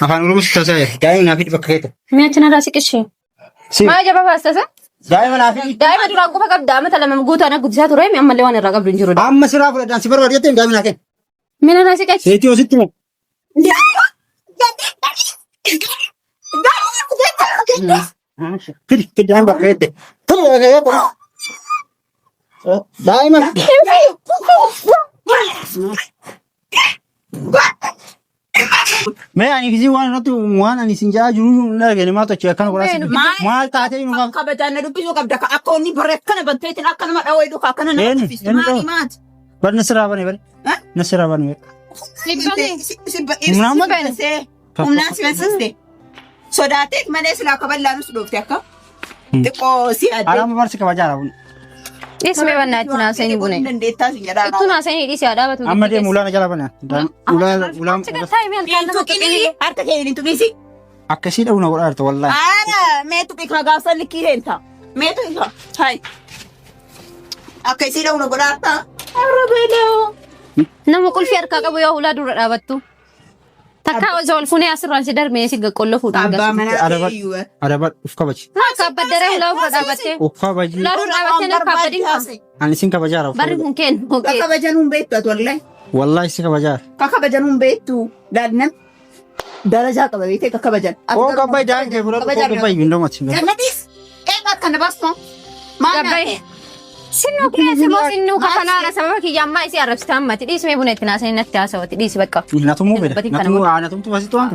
afaan oromoo taasisa daa'ima naaf bakka mi'aachina raasiqishi maa jaba baastasa daa'ima naaf daa'ima duraan qofa qabda amata lama guutaan guddisaa ture ammallee waan irraa qabdu hin jiru amma siraa fudhadhaan si barbaadu jettee daa'ima naaf mina raasiqachi seetii ositti moo fidi daa'ima bakka jette daa'ima Mee ani kisi waan irratti waan ani sin jaa jiru nagani maa tochi akkana godhaa maal taatee nu qaba kabajaan dubbisuu qabda akka onni barre akkana banteetiin akka nama dhawee dhuka akkana nama dubbistu maali maati bar nasira bane bar nasira bane humnaan si beeksiste sodaateet malee silaa kaballaanus dhoofte akka xiqqoo si adde alama barsi kabajaara bun isme bannaatti naasanii bune ittu naasanii dhiisii dhaabatu amma deemu ulaana jala bana ulaan harka keenya tuqisi akkasii dhawuna godhaarta wallaahi mee tuqi kana gaafsan likkii heenta mee tuqi hay akkasii dhawuna godhaarta harra beeloo nama qulfii harkaa qabu yoo ulaa dura dhaabattu takka osoo ol funee asirraan si darmee si qolloo fuudhaan abbaa manaa adabat uf kabaji akka baddara ulaa ufra dhaabattee uf kabaji ulaa dura dhaabattee na kabbadin ani sin kabajaara barri kun keen ka kabajan hun beektu ati wallahi wallahi si kabajaara ka kabajan hun beektu daadnan darajaa qaba beekte ka kabajan oo gabbay daan kee fudhatu oo gabbay bindoo mati jannatis eegaa kana baasto gabbay Sinu keessa moo sinu kakanaara sababa kiyyammaa isii arrabsitaan mati dhiismee buna itti naasanii natti haasawati dhiisi bakka. Natumuu beda natumtu basitu waan.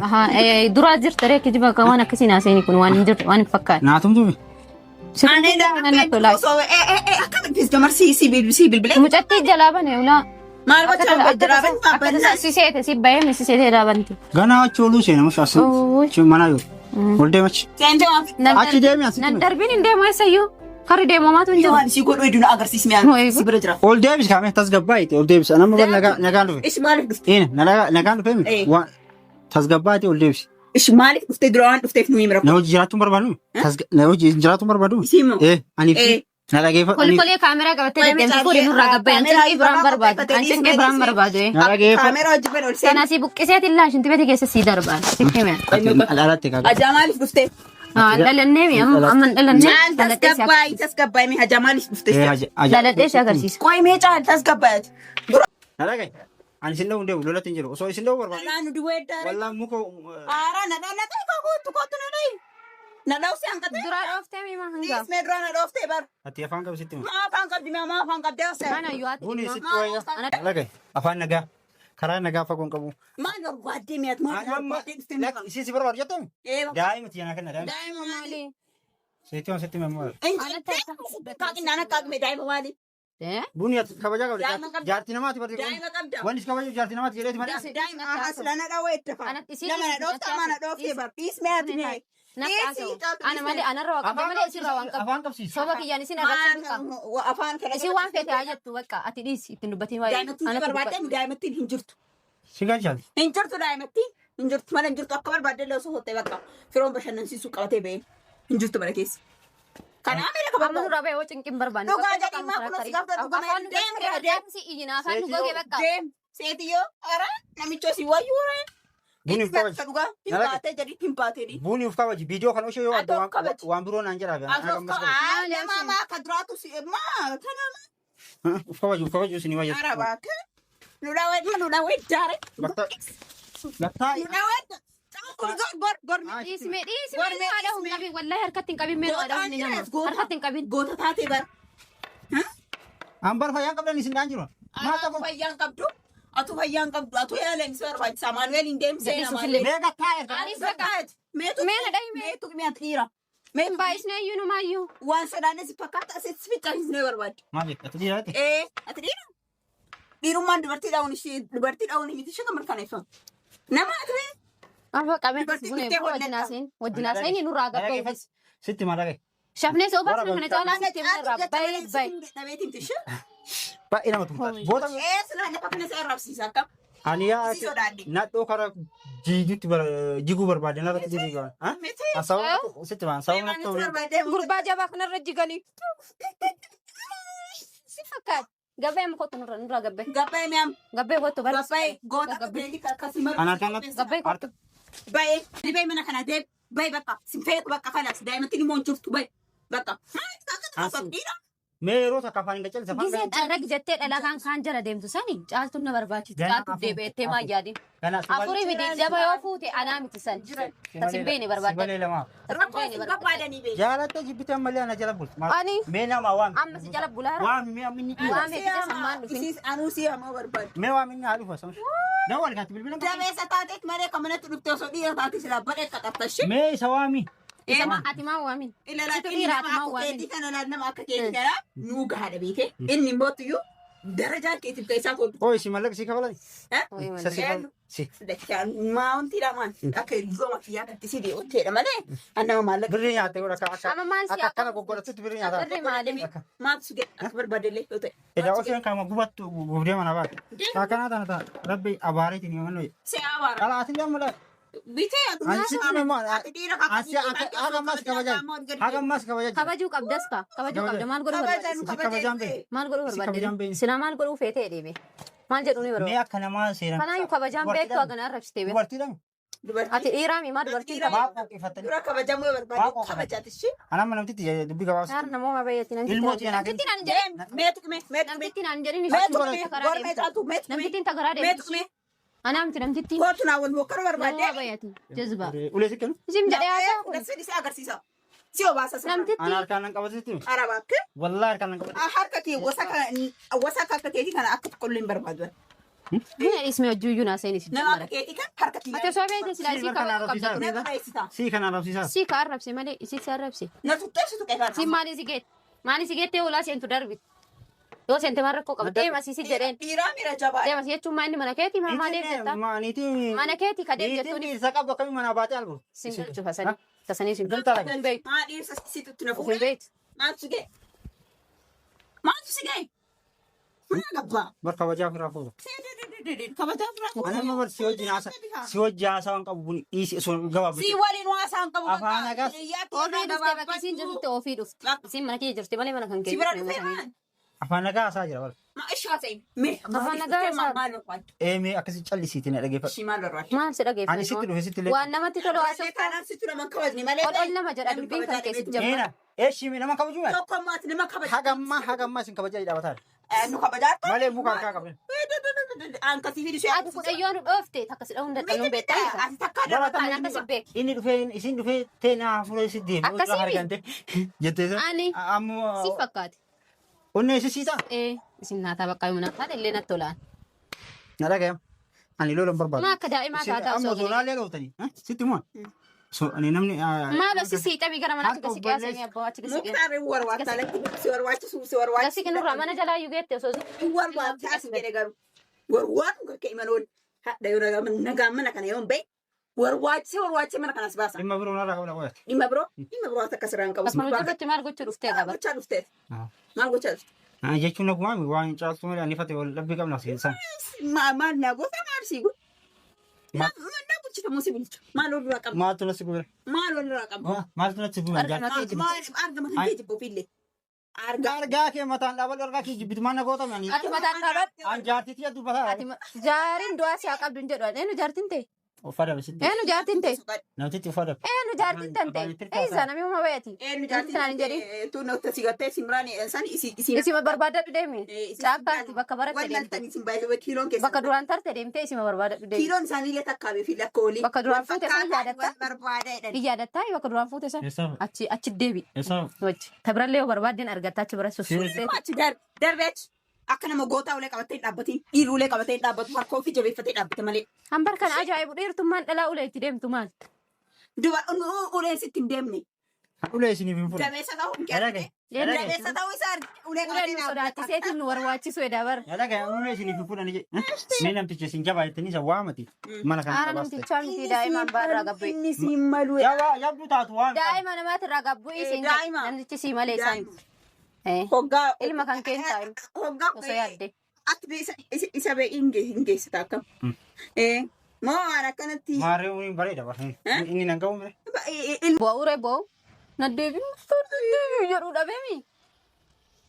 Duraa jirta ree kijiba waan akkasii naasanii kun waan hin jirtu waan hin fakkaatu. Natumtu. Mucatti jalaa bane ulaa. Maal wachaa bajjara ban akka siseete si bayee mi siseete dhaabanti. Ganaa achooluu seena mush asu. Mana yoo. Ol deemachi. Achi deemi asi. Nan darbiin hin deemu eessayyuu. Kari deemamaatu hin jiru. Waan si godhu iduna agarsiisme yaa si bira jira. Ol deebis kaame tasgabbaayite ol deebis anamma bal nagaan dhufe. Ish maaliif dhufte? Nagaan dhufe mi? Waan tasgabbaayite ol deebis. Ish maaliif dhufte dura waan dhufteef nuyi mira. Na hojii jiraachuun barbaadu. Na hojii jiraachuun barbaadu. Siimo. Ani na dhageeffa. Kolkolee kaameraa qabattee deemte fuudhee nurraa gabbee ancinqee biraan barbaadu. Ancinqee biraan barbaadu. Na dhageeffa. Kaameraa hojii bira ol seena. Sana si buqqiseet illaa shinti beti keessa si darbaan. Sikkime. Alaalatti kaga. Ajaa maaliif dhufte? Dhalannee mi amma dhalannee. Tasgabbaay mi hajaa maaliif dhufte? Daladhee si agarsiisa. Qoy mee caal tasgabbaay. Na dhagaye. Ani sin dhawu ndeemu lolatti hin jiru. Osoo isin dhawu barbaadu. Walaa nu duwwee daare. Wallaan muka. Aaraa na dhalatee kootu na dhayi. Na dhawu si hanqatee. Duraa dhooftee mi maa hanga. Mee duraa na dhooftee bar. Ati afaan qabsitti mu. Maa afaan qabdi maa afaan qabdee osoo. Mana yoo ati. Buni sitti wayya. Na dhagaye. Afaan nagaa. Karaa nagaa fagoon qabu. Maal barbaadde mi'aat maal barbaadde dhufte mi'aat. Si barbaadu jettu? Daa'ima tiyana kana daa'ima. Daa'ima maali? Seetii on setti memmoora. Kaaqin naan akka akkame daa'ima maali? Buni kabajaa qabda. Jaartii namaati barri. Daa'ima qabda. Wanni kabajaa jaartii namaati jedheeti malee. Daa'ima asla na dhawee itti fa'a. Nama na dhoofta ama na dhooftee bar. Dhiis mi'aat mee. Ana malee anarra waa qabda malee isirraa waan qabda. Afaan qabsiisa. Soba kiyyaan isin agarsiisa. Afaan kana. Isin waan feete haa jettu bakka ati dhiisi ittiin dubbatiin waa'ee. Daa'imatti barbaadde daa'imattiin hin jirtu. Sigaa jaalti. Hin jirtu daa'imatti. Hin jirtu mana hin jirtu akka barbaadde illee osoo hottee bakka firoon bashannansiisuu qabatee ba'e. Hin jirtu mana keessa. Kanaa meela Amma qabatu. nurraa ba'ee hoo cinqiin barbaanne. Dhugaa jedhii maa kunuun si gaafata dhugaa Afaan nu deemee deem si iyyina afaan nu gogee bakka. Deem seetiyyoo ara namichoo si wayyuu ree. Buni uf kabaji. Dhugaa hin baatee jedhi hin baatee di. Buni uf kabaji. Viidiyoo kana oshoo yoo adda waan biroo naan jedhaa fi Maa ka duraatu si maa kana uf kabaju isin wayya. ara baate. Nu dhawee daare. Bakka. Gattaa. Nu dhawee. Gor. Dhiismee haadha humna fi wallahi harkatti hin qabin mee haadha humni nama. Harkatti hin qabin. Goota taatee bar. Ambar fayyaan qabdan isin dhaan jiru. Atu fayyaan qabdu. Atu fayyaan qabdu. Atu yaaleen si barbaachisaa. Maanuweel hin deemsee namaan. Mee gattaa erga. Anis fakkaat. Meetu mi'aat dhiira. Mee baay'isnee iyyuu numaayyuu. Waan sodaannes fakkaata asitti ficcaanisnee barbaadde. Maali? Ati dhiiraati? Ati dhiira. Dhiirummaan dubartii dhaawun miti ishee kan mirkaneeffamu. Nama ati Arba qabeen wajjinaaseen nurraa gabbee. Sitti maal dhagaye? Shafnee soo baasna kana caalaa natti irraa baay'ee dhabeetiin tishe. Baay'ee nama tuqa. Boota. Silaa nafa kana isa arrabsiisa akkam. Ani yaa nadhoo karaa jiguu barbaade narratti jirii gaban. Asawwa sitti maan sawwa natti gurbaa jabaa kanarra jiganii. Si fakkaata. Gabbee amma kottu nurraa gabbee. Gabbee mi'am. Gabbee kottu bara. Gabbee goota gabbee akkasii maru. Anaa kan gabbee kottu. Baay'ee dibee mana kana deeb baay'ee bakka sinfeetu bakka kanas daa'imatti ni moonchuftu baay'ee bakka. Mee yeroo takka afaan hin gachalisa afaan Gisee dharrag jettee dhalaa kan jala deemtu sani caaltuun na barbaachisu. Caaltuuf deebi'ettee maa yaadin. Afurii miti daba yoo fuute anaa miti san. Tasin beene barbaadda. Sibalee lama. Rakkoo sin barbaadanii beeku. Jaalattee jibbitee ammallee ana jala bulti. Ani Mee nama waami. amma si jala bulaara. Waami mee amminni kii. Waami bitee sammaan dhufin. Isis anuu si hamaa barbaadu. Mee waaminni haa dhufa samsu. Na wal gaati bilbila. Dabeessa taateet malee kamanatti dhuftee osoo dhiira taate silaa badhee qaqqabtashi. Mee isa waami. Ati maa waamin. Ilaalaa keetii kana laal nama akka keetii kana nuu gahaadha beekee inni mootiyyuu darajaa keetiif keessaa kooltu. Oo isi mallaqa si kabalani. Sasi kabal. Si. Maawuntii lamaan akka hiriyoo makiyyaa katti si dee'otteedha malee annama maallaqa. Birrii nyaattee godha akka Amma maal si akka akkana goggodhatutti birrii nyaataa. Birrii maali? Maatu sugee akka barbaadellee yoo ta'e. Edaa osoo kama gubattu gubdee mana baate. Taakkanaa tana ta'a. Rabbi abaariitiin yoo mannu. Se'aa waara. Dhalaatiin amma Bitee Hagammas kabaja. Kabajuu qabdas ka. Kabajuu qabda maal godhuu barbaadde? Maal godhuu barbaadde? Sila maal godhuu feetee deeme? Maal jedhu ni Mee barbaadde? akka namaa seeran. Kanaayyuu kabajaan beektu hagan arrabsitee beektu. Dubartiidhaan. Ati dhiiraa mi maa dubartiin qabdi? Maaf qoqqeeffattanii. dura kabajamuu barbaadu kabajaatishi. Anamma namtitti dubbii gabaabsa. Saar namooma bayyatti Ilmootii naa kennu. namtittiin aan jedhin. Meetuqme Namtittiin aan jedhin. Namtittiin takaraa deemtu. meetuqme Anaa miti namtittiin. kootu naa wal mokkara Namooma barbaadee. bayyatti. Jazbaa. Ulee si kennu. Isin jedhee haasaa kun. Dasfidhi si agarsiisa. Si obaasa sana. Ana Namtittiin. harkaan nan qabasitti. Arabaakka. Wallaahi harkaan nan qabasitti. Harka kee wasa akka keetii kana akka tokko illee hin barbaadu. Mina ismee hojjuuyyuu naa seenis. Nama akka keetii kan harka kee. Ati osoo beekte silaa isii kabajuu qabda Nama ture. eessita. Sii kana arrabsiisaa. Sii ka arrabse malee isii si arrabse. Na tutteessitu qeefaadha. Siin maali si geette? Maali si geettee ulaa seentu darbit? Yoo seente maal rakkoo qaba? Deema siisi jedheen. Dhiiraa miira jabaa. Deema si jechuun maa inni mana keetii maa deem jettaa? Niitii. Mana keetii ka deem jettuun Niitiin isa qabdu akkamiin manaa baatee alburu. sin galchu fasanii. Tasanii sin Galtaa galchu. Hin beektu. Maa dhiirsa situtti na Hin fuudhe. beektu. Maatu si ga'e? Maatu si ga'e? Mana gabbaa. Bar kabajaa ofirraa fuudha. Kabajaa fira. Anamma bar si wajjin haasa. Si wajjin haasa waan qabu buni dhiisi osoo gabaabatu. Si waliin waasaan qabu. Afaan agas. Ofii dhuftee bakka isiin jirtutti ofii dhufte. Isiin mana kee jirti malee mana kan Si kee bira jirti. dhufee maan? Afaan nagaa haasaa jira bar. Ma ishaa ta'e. Mee. Afaan nagaa isaa. Maal barbaadu? Mee akkasii callisiitii na dhageeffadhu. Ishii maal barbaadu? Maal si Ani dhageeffatu? sitti dhufe sitti illee. Waan namatti tolu Illee haasoftaa. kaanaan sitti nama kabajni malee. Ol ol nama jedha dubbiin kan keessatti jabba. Eena eeshimi nama kabajuu yaala. Tokko maati nama kabajni. Hagammaa isin kabajaa dhaabataa. Nu kabajaa. Malee muka harkaa qabne. Aankasii fi ishee. Ati fudhayyoo nu dhoofte takka si dhahuu hin dadhabuun beektaa? Ati takka dabata. Kan akka si beeku. Inni dhufee isin dhufee teenaa fuula si deeme. Akkasii argante. Jettee Ani ammoo si fakkaate. onnee isisiisaa. Isin naataa bakka yoo naataa illee natti tolaan. Na dhagayam. Ani lolan barbaadu. Maa akka daa'imaa taataa Amma osoo sonaallee gooftanii. Sitti moo? So ani namni. maal si siixabii gara mana akka si qiyaasee mi abbaa achi si qiyaasee. Muktaarri warwaata latti si warwaachisu si warwaachisu. Gasi kinurraa mana jalaa iyyuu geette osoo Warwaata as jedhe garuu. Warwaatu kakka imaloon. Hadha yoo nagaan mana kana yoo hin bahe. Warwaachisee mana kanas baasa. Dhimma biroo narraa qabna qoyate. Dhimma biroo akka sirraan qabu. asuma hojjetutti maal gochuu dhuftee qaba. Gochaa dhuftee. Maal gochaa dhuftee? Jechuun naguma waan caaltu malee ani fate wal dhabbii qabna seesan. Maal naa goota maal sii gu? Naa bulchita moo si bulchu? Maal walirraa qabna? Maaltu natti gubira? Maal walirraa qabna? Maaltu natti gubira? Argama kan kee jibbu fillee. Argaa kee mataan dhaabal argaa kee jibbitu maal na gootame ani. Ati mataan dhaabadhu. An jaartiitii addu bataa. Jaariin du'aa si haa qabdu hin jedhu. Eenyu jaartiin ta'e? Uffata bisitti. Eenyu jaartiin ta'e? Namtichi uffata. Eenyu jaartiin tan ta'e? Eessa namni uuma bayati? Eenyu jaartiin tu nokta sigattee simraani san isi Isima barbaadadhu deemi. Caakkaatti bakka baratte deemte. Wallaltanii sin baay'ee kiiloon keessa. Bakka duraan tarte deemtee isima barbaadadhu deemi. Kiiloon isaanii illee takkaa beefi lakka olii. Bakka duraan fuute san yaadatta? Barbaadeedha. Hin yaadatta bakka duraan fuute san? Eessa? Achi deebi. Eessa? Wachi. Tabirallee yoo barbaadden argatta achi bira sussuuttee. Achi darbeech akka nama gootaa ulee qabatee dhaabbatiin dhiirri ulee qabatee dhaabbatu harka ofii jabeeffatee dhaabbate malee. Hambar kan ajaa'ibu dhiirtummaan dhalaa ulee itti deemtu maal? Duba uleen sitti hin deemne. Ulee isiniif hin fudhatu. Jabeessa ta'uu hin kenne. Jabeessa ta'uu isaa ulee Uleen qabatee nu dhaabbata. sodaachiseetiin nu warwaachisu edda bara. Yalaga ulee isiniif hin fudhani jedhe. Mee namtichi isin jabaa jettanii isa waamati. Mana kan Aara qabaaste. namtichaa miti daa'imaan baarraa gabbee. Inni siin malu. Yabdu taatu waan. Daa'ima namaati irraa gabbuu isin Daa'ima. namtichi sii malee isaan. Hoggaa. Ilma kan keessaa Hoggaa. osoo yaadde. Ati isa bee hin geessita akkam. Moo waan akkanatti. Maarree uniin bareeda bara. Inni nan qabu mire. Bu'aa uree bu'u. Naddeebi jedhu dhabeemi.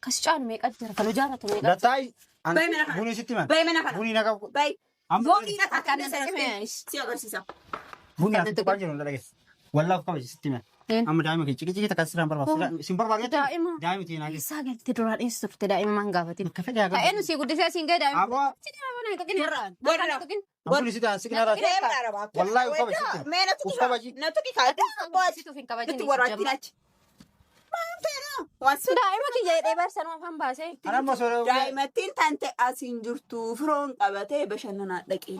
Kas caalu meeqa jira kan ijaarratu meeqa. Dattaayi. Bayi mana kana. Bunii sitti man. Bayi mana kana. Bunii na qabu. Bayi. Amma Boonii na Akkaan kakkaanne isa sana dhimeenis. si agarsiisa. Bunni asitti waan jiru dalagees. Wallaaf qaba sitti mee. Amma daa'ima kee ciqi ciqi takka sirraan barbaadu. Sin barbaadu. Daa'ima. Daa'ima tiin haa Isaa galti duraan dhiyeessu turte daa'ima maan gaafatin. Akka fedhaa gaafatu. Ta'ee nuti guddisee siin ga'e daa'ima. Aboo. Ampuni sitaa siqina raata. Wallahi qaba sitti. Mee natu Uf kabaji. natu kaadda. Situ fin kabajin. Itti waraatti lachi. Waan sun Daa'ima kiyya jedhee barsanuu afaan baasee. Anaan masoo daa'imattiin tante asiin jirtu firoon qabatee bashannanaa dhaqee.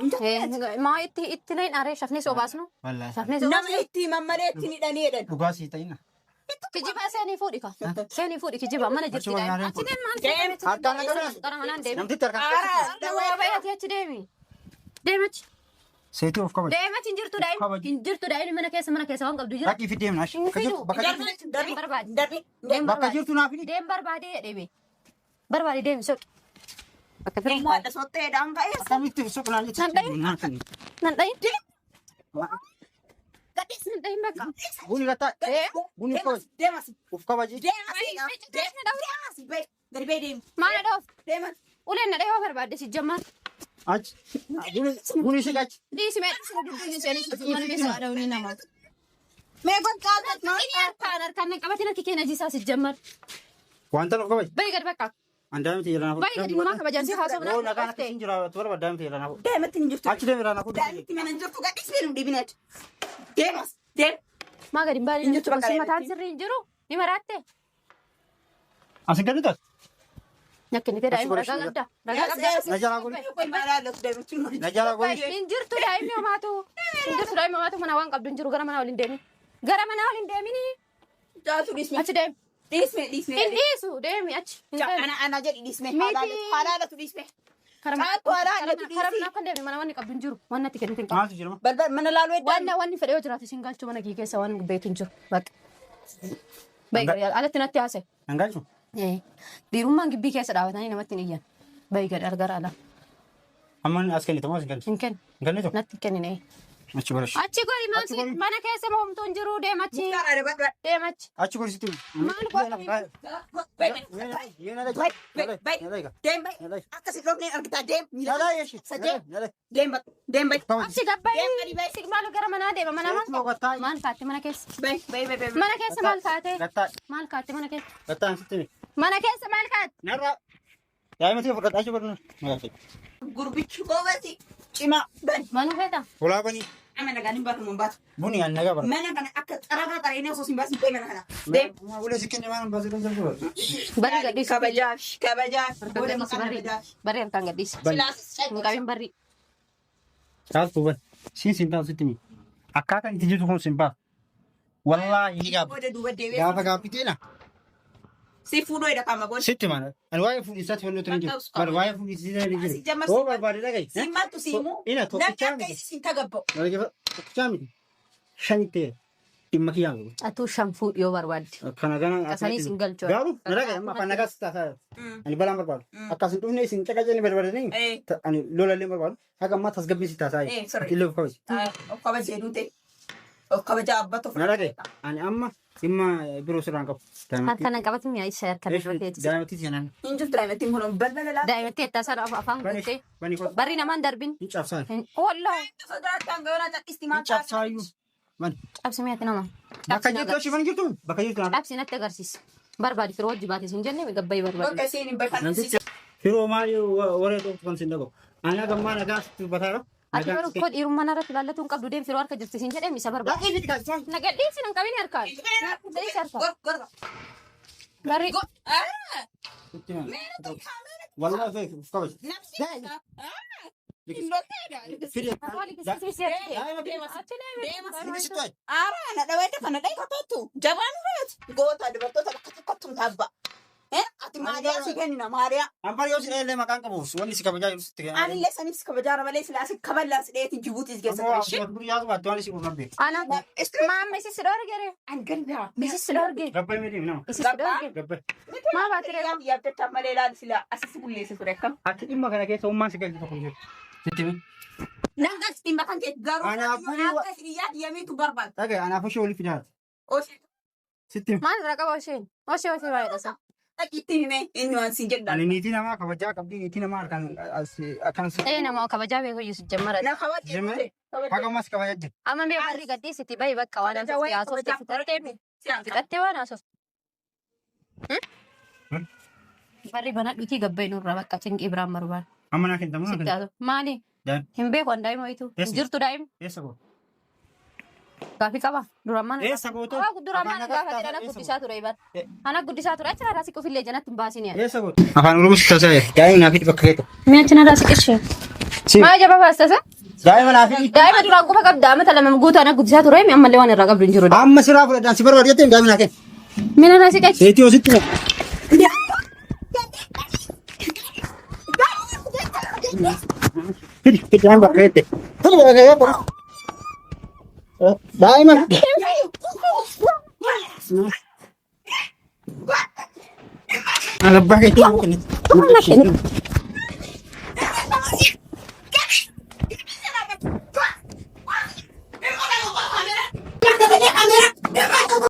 Maa itti nayin aree shafnee soo baasnu. wallahi. Shafnee soo Nama baasnu. itti mammalee itti hidhaniidhan. Dhugaa sii ta'ina. Kijiba seenii fuudhi ka. Seenii fuudhi kijiba mana jirti daa'ima. Achi deemi maal Deem. Harkaan akka Qara manaan deemi. namtitti harkaan. Waa baay'atee achi deemi. Deemachi. Seetii of kabaji. Deemachi hin jirtu daa'ima. Hin jirtu daa'imni mana keessa waan qabdu jira. Rakkii fi deemna. Bakka jirtu. Bakka jirtu. Deem barbaade. Darbi. Bakka jirtu naaf hidhi. Deem barbaade jedhee barbaade deemi soqi. Bakka firii Waadha sotteedhaan ka'ee. Akkamitti suqnaan jecha. nan dhayin. Gadhiis nan dhayin bakka. Bunni gattaa. Bunni of kabaji. Deemas. Of kabaji. Deemas. Gadi bee deemu. Maana dhoof. Deemas. Uleen na dhayoo barbaadde si jammaan. Achi. Bunni si gachi. Dhiisi mee dhiisi dudduun seenii mana keessa adawni nama. Mee bakka Inni harkaan na qabatin harki keenya jiisaa si jammaan. Wanta of kabaji. Bayi gad bakka. Andaamiti jedhana. Bayi gad himaa kabajan si haasa'u Oo naa. nagaan akka hin jiraatu warra daamiti jedhana. deematti hin jirtu. Achi deemi irraa nafu. Daa'imti mana hin jirtu gadhiis beelum dhibineet. Deemas. Deem. Maa gadi hin baadhi. Hin jirtu bakka Si deematti. mataan sirrii hin jiru. Ni maraatte. Asin gadi taatu. Nakkinitee daa'ima ragaa qabda. Ragaa qabda. Najalaa goli. Najalaa goli. Hin jirtu daa'imni homaatu. Hin jirtu daa'imni homaatu mana waan qabdu hin jiru gara manaa waliin deemi. Gara manaa waliin deemini. Jaatu dhiisme. Achi deemi. Dhiisme Hin dhiisme. dhiisu deemi achi. Hin deemi. Ana jedhi dhiisme. Miti. Haalaalatu dhiisme. Karaa Caatu haalaalatu karaa dhiisme. kan deemi mana wanni qabdu hin jiru. Waan natti kennu hin qabu. Maaltu jirma? Balbal mana laaluu eddaan. Wanni fedhee yoo jiraate siin galchuu mana kee keessa waan beektu hin jiru. Bakka. Bayi alatti natti haasa'e. Hangachu. Dhiirummaan gibbii keessa dhaabatanii namatti hin iyyan. Bayi gad argara ala. Amma as kennite moo as kennite? Hin kennu. Kennite? Natti hin kennine. Achi godhash. Achi gori maal mana keessa homtuu hin jiru deemachi. Deemachi. Achi godhi sitti. Maal godhi? Deem bai. Akkasi dhoofnee argitaa deem. Nalaa yeeshi. Deem bai. Deem bai. Achi gabbaa'ee maal gara manaa deema mana maa? Maal kaatte mana keessa? Bai bai bai bai. Mana keessa maal kaate? Gattaa. Maal kaatte mana keessa? Gattaan sitti. Mana keessa maal kaatte? Narra. Daa'imati fudhadha achi godhu. Gurbichi goobasi. Cimaa. Bani. Manuu feeta? Fulaa banii. Amma nagaan hin baatu mun baatu. Buni an nagaa bara. Mana kana akka xaragaa xareenee osoo hin baasin bee mana kana. Deem. Ulee si kenne waan baasii kan jalqaba. Barri gadhiisi. Kabajaaf. Kabajaaf. Harkaan gadhiisi barri. Barri harkaan gadhiisi. Hin qabin barri. Taas tuban. Siin siin taas sitti mi. Akkaataan itti jirtu kun siin baa. Wallaahi ni gaaffa. Booda duuba deebi'ee. Gaafa gaaffiteena. Si fuudhoo hidha qaama goon. Sitti maana. Ani waa'ee fuudhisaatti fannoo hin jiru. Bara waa'ee fuudhisaa hin jiru. Oo barbaade dhaga'i. Simmaltu siimu. Ina Namni tokkichaa akka miti. isin tagabba'u. Tokkichaa miti. Shanitti dhimma kiyyaa miti. Atuu shan fuudhi yoo barbaadde. Kana gana. Qasanii siin galchuu. Gaaru na dhaga'i amma afaan nagaas taasaa. Ani balaan barbaadu. Akkasin dhufne isin caqacanii barbaadanii. Ani lolallee barbaadu. Haga ammaa tasgabbiisi taasaa. Illee of kabasi. Of kabajee duute. Of kabajaa abbatu. Na dhaga'i. Ani amma dhimma biroo sirraan qabu. Harkaan qabatin yaa isa harkaan dhabeeti. Daa'imatti seenan. Hin jirtu daa'imattiin kun balbala laata. Daa'imatti eettasaa afaan guuttee. Bani koo. Barri namaan darbin. Hin cabsaan. Wallaa. Sodaattaan gabaabaa cadhisti Hin cabsaayyuu. Bani. Cabsi meeti nama. Bakka jirtu ashii bani jirtu. Bakka jirtu naaf. Cabsi natti agarsiisa. Barbaadi firoo hojii baate siin jennee gabbayii barbaadi. Bakka isiin hin bakan. Namticha firoo maali waree tokko kan sin dhabu. Ani gammaa nagaa sitti bataadha. Ati garuu koo dhiirummaa narratti ilaallatu hin qabdu deem firoo harka jirti siin jedhee misa barbaadi. Nagadhiisi nan qabini harkaan. Deesi harkaan. Barri. Wallah feek kabaj. Aara na dhaweete kana dhayi kotottu. Jabaan fudhatu. Goota dubartoota bakka tokkottu taabba. Ati maaliyaa si kennina maaliyaa. Ampar yoo si dheellee maqaan qabuus wanni si kabajaa jiru sitti kenna. Anillee saniif si kabajaara malee silaa si kabalaa si dheetiin Jibuutiis geessa ture. Guyyaa subaatti waan si quunnamte. Ana maam isi si dhoorgere. An galbaa. Isi si dhoorge. Gabbai miti nama. Isi si dhoorge. Gabbai. Maa baatire gaa yaabdata malee laal silaa asisi bulleesse ture akkam. Ati dhimma kana keessa ummaan si galchi tokko hin jiru. Sitti mi. Nangas dhimma kan kee garuu akka hiriyaa diyameetu barbaada. Dhagaye anaaf ishee olii fidaati. Oshi. Sitti mi. Maal irraa qaba isheen? Ishee baay'ee dhasa. dhaqiitti hime inni waan siin jedhan. Ani niitii namaa kabajaa qabdi niitii namaa akkan nama kabajaa beeku iyyuu jemmara. Na kabajaa. haqa mas kabajaa jira. Amma mee barri gaddiisitti bahi bakka waan amsa siyaasofte fixattee waan haasofte. Barri bana dhutii gabbee nurra bakka cinqii biraan barbaada. Amma naa kennamu naa kennamu. Maali? Hin beeku an daa'ima wayitu. Jirtu daa'ima. Eessa goo? Gaaffii qaba. Duraan mana. Eessa gootu? Duraan mana gaafa jedhan akka guddisaa ture ibar. Ana guddisaa ture achi narraa siqu fillee janatti hin baasini. Eessa gootu? Afaan Oromoo si taasise daa'ima naa fi bakka keetu. Mee achi narraa siqishee. Maa jaba baastase? Daa'ima naa fi. Daa'ima duraan quba qabda amata lama guutuu ana guddisaa ture ammallee waan irraa qabdu hin jiru. Amma siraa fudhadhaan si barbaadu jettee daa'ima naa kenna. Mee narraa siqachi. Seetii hoositti. Daa'ima bakka keette. Daa'ima. Alabbaa keetti.